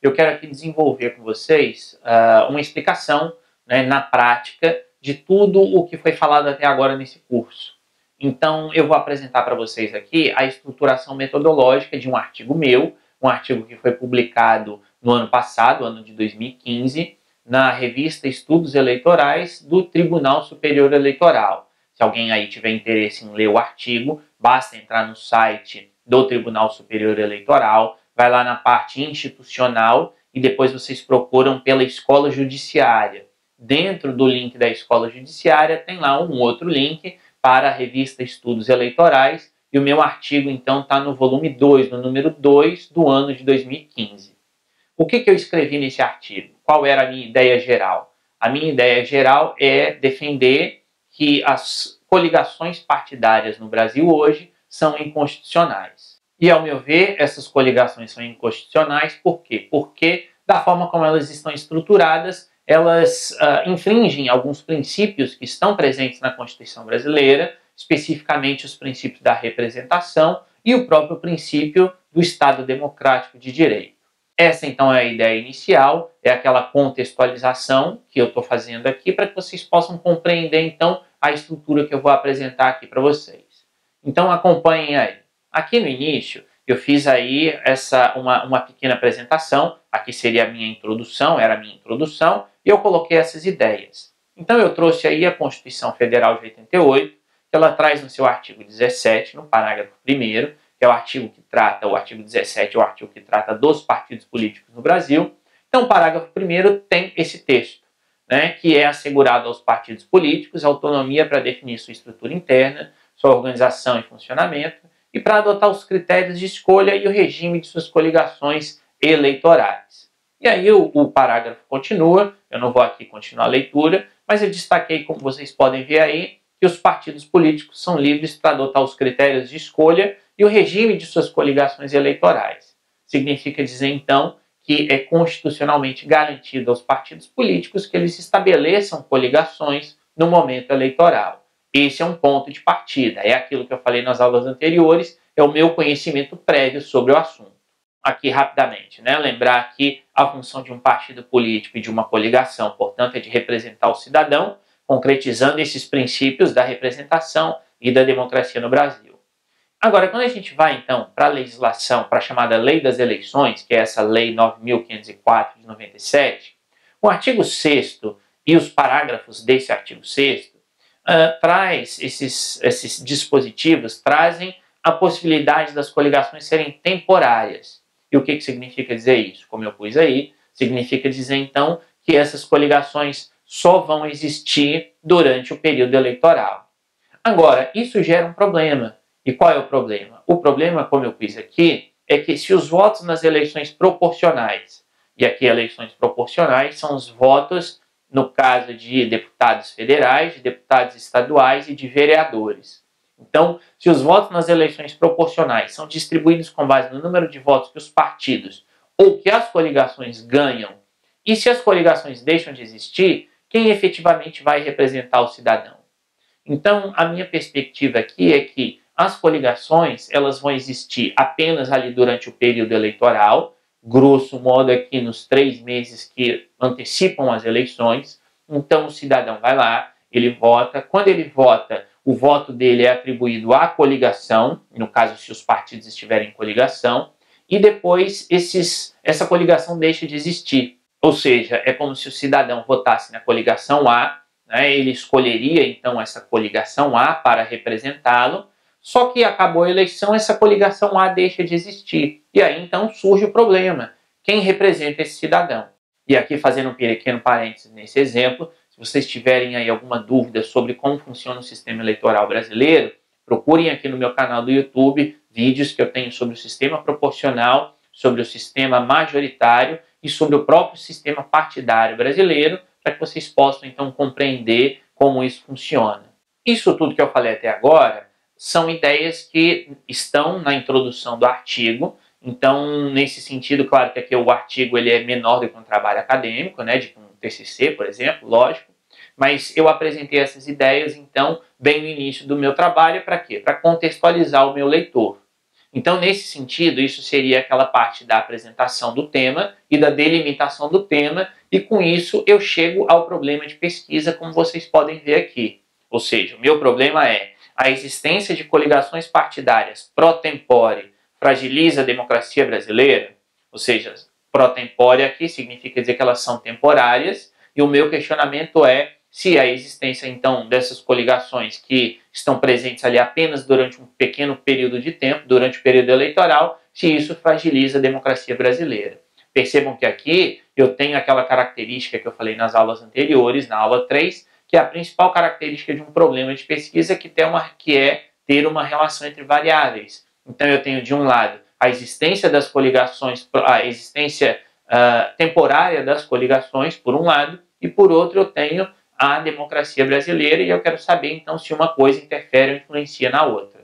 eu quero aqui desenvolver com vocês uma explicação, né, na prática de tudo o que foi falado até agora nesse curso. Então, eu vou apresentar para vocês aqui a estruturação metodológica de um artigo meu, um artigo que foi publicado no ano passado, ano de 2015, na revista Estudos Eleitorais do Tribunal Superior Eleitoral. Se alguém aí tiver interesse em ler o artigo, basta entrar no site do Tribunal Superior Eleitoral, vai lá na parte institucional e depois vocês procuram pela Escola Judiciária. Dentro do link da Escola Judiciária tem lá um outro link para a revista Estudos Eleitorais e o meu artigo então está no volume 2, no número 2 do ano de 2015. O que eu escrevi nesse artigo? Qual era a minha ideia geral? A minha ideia geral é defender que as coligações partidárias no Brasil hoje são inconstitucionais. E, ao meu ver, essas coligações são inconstitucionais por quê? Porque, da forma como elas estão estruturadas, elas infringem alguns princípios que estão presentes na Constituição brasileira, especificamente os princípios da representação e o próprio princípio do Estado Democrático de Direito. Essa, então, é a ideia inicial, é aquela contextualização que eu estou fazendo aqui para que vocês possam compreender, então, a estrutura que eu vou apresentar aqui para vocês. Então, acompanhem aí. Aqui no início, eu fiz aí uma pequena apresentação, aqui seria a minha introdução, era a minha introdução, e eu coloquei essas ideias. Então, eu trouxe aí a Constituição Federal de 88, que ela traz no seu artigo 17, no parágrafo 1º, que é o artigo 17 é o artigo que trata dos partidos políticos no Brasil. Então, o parágrafo 1º tem esse texto, né, que é assegurado aos partidos políticos autonomia para definir sua estrutura interna, sua organização e funcionamento, e para adotar os critérios de escolha e o regime de suas coligações eleitorais. E aí o parágrafo continua, eu não vou aqui continuar a leitura, mas eu destaquei, como vocês podem ver aí, que os partidos políticos são livres para adotar os critérios de escolha e o regime de suas coligações eleitorais. Significa dizer, então, que é constitucionalmente garantido aos partidos políticos que eles estabeleçam coligações no momento eleitoral. Esse é um ponto de partida, é aquilo que eu falei nas aulas anteriores, é o meu conhecimento prévio sobre o assunto. Aqui rapidamente, né? Lembrar que a função de um partido político e de uma coligação, portanto, é de representar o cidadão, concretizando esses princípios da representação e da democracia no Brasil. Agora, quando a gente vai, então, para a legislação, para a chamada Lei das Eleições, que é essa Lei 9.504 de 97, o artigo 6º e os parágrafos desse artigo 6º traz esses dispositivos, trazem a possibilidade das coligações serem temporárias. E o que significa dizer isso? Como eu pus aí, significa dizer, então, que essas coligações só vão existir durante o período eleitoral. Agora, isso gera um problema. E qual é o problema? O problema, como eu pus aqui, é que se os votos nas eleições proporcionais, e aqui eleições proporcionais são os votos, no caso de deputados federais, de deputados estaduais e de vereadores. Então, se os votos nas eleições proporcionais são distribuídos com base no número de votos que os partidos ou que as coligações ganham, e se as coligações deixam de existir, quem efetivamente vai representar o cidadão? Então, a minha perspectiva aqui é que as coligações elas vão existir apenas ali durante o período eleitoral, grosso modo aqui nos 3 meses que antecipam as eleições. Então o cidadão vai lá, ele vota, quando ele vota, o voto dele é atribuído à coligação, no caso se os partidos estiverem em coligação, e depois essa coligação deixa de existir. Ou seja, é como se o cidadão votasse na coligação A, né, ele escolheria então essa coligação A para representá-lo, só que acabou a eleição, essa coligação A deixa de existir. E aí, então, surge o problema. Quem representa esse cidadão? E aqui, fazendo um pequeno parênteses nesse exemplo, se vocês tiverem aí alguma dúvida sobre como funciona o sistema eleitoral brasileiro, procurem aqui no meu canal do YouTube vídeos que eu tenho sobre o sistema proporcional, sobre o sistema majoritário e sobre o próprio sistema partidário brasileiro, para que vocês possam, então, compreender como isso funciona. Isso tudo que eu falei até agora são ideias que estão na introdução do artigo. Então, nesse sentido, claro que aqui o artigo ele é menor do que um trabalho acadêmico, né, de um TCC, por exemplo, lógico, mas eu apresentei essas ideias, então, bem no início do meu trabalho, para quê? Para contextualizar o meu leitor. Então, nesse sentido, isso seria aquela parte da apresentação do tema e da delimitação do tema, e com isso eu chego ao problema de pesquisa, como vocês podem ver aqui. Ou seja, o meu problema é a existência de coligações partidárias pro-tempore fragiliza a democracia brasileira? Ou seja, pro-tempore aqui significa dizer que elas são temporárias, e o meu questionamento é se a existência, então, dessas coligações que estão presentes ali apenas durante um pequeno período de tempo, durante o período eleitoral, se isso fragiliza a democracia brasileira. Percebam que aqui eu tenho aquela característica que eu falei nas aulas anteriores, na aula 3, que é a principal característica de um problema de pesquisa, que é ter uma relação entre variáveis. Então eu tenho, de um lado, a existência das coligações, a existência temporária das coligações, por um lado, e por outro eu tenho a democracia brasileira, e eu quero saber então se uma coisa interfere ou influencia na outra.